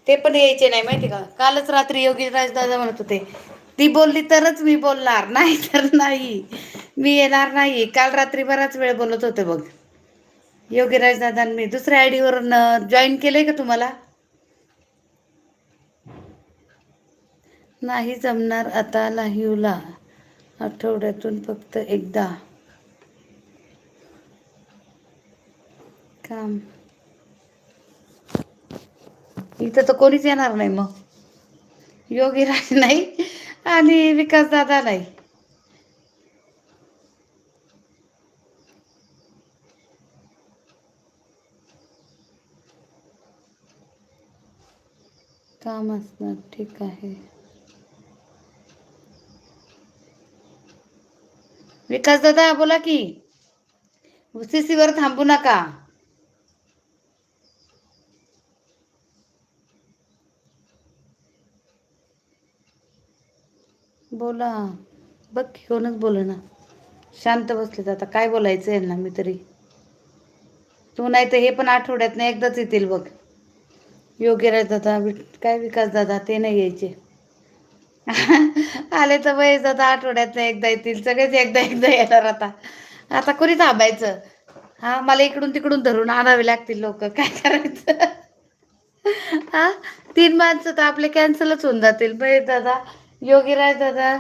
ते पण यायचे नाही माहिती का. कालच रात्री योगीराज दादा म्हणत होते, ती बोलली तरच मी बोलणार, नाही तर नाही मी येणार नाही. काल रात्री बराच वेळ बोलत होते बघ योगीराज दादांनी. दुसऱ्या आयडी वरून जॉईन केलंय का तुम्हाला? नाही जमणार आता लाईव्हला, आठवड्यातून फक्त एकदा काम. इथं तर कोणीच येणार नाही मग. योगीराज नाही आणि विकास दादा नाही. काम असणार, ठीक आहे. विकास दादा बोला की, CC वर थांबू नका. बोला. बघ की कोणच बोलेना. शांत बसलेत. आता काय बोलायचं यांना मी तरी. तू नाही तर हे पण आठवड्यात एकदाच येतील बघ. योगीराज दादा, काय विकास दादा ते नाही यायचे. आले तर महेश दादा आठवड्यात एकदा येतील. सगळेच एकदा एकदा येणार आता. आता कोणी थांबायचं. हा, मला इकडून तिकडून धरून आणावे लागतील लोक. काय करायचं. हा, 3 माणसं तर आपले कॅन्सलच होऊन जातील. महेश दादा, योगीराज दादा,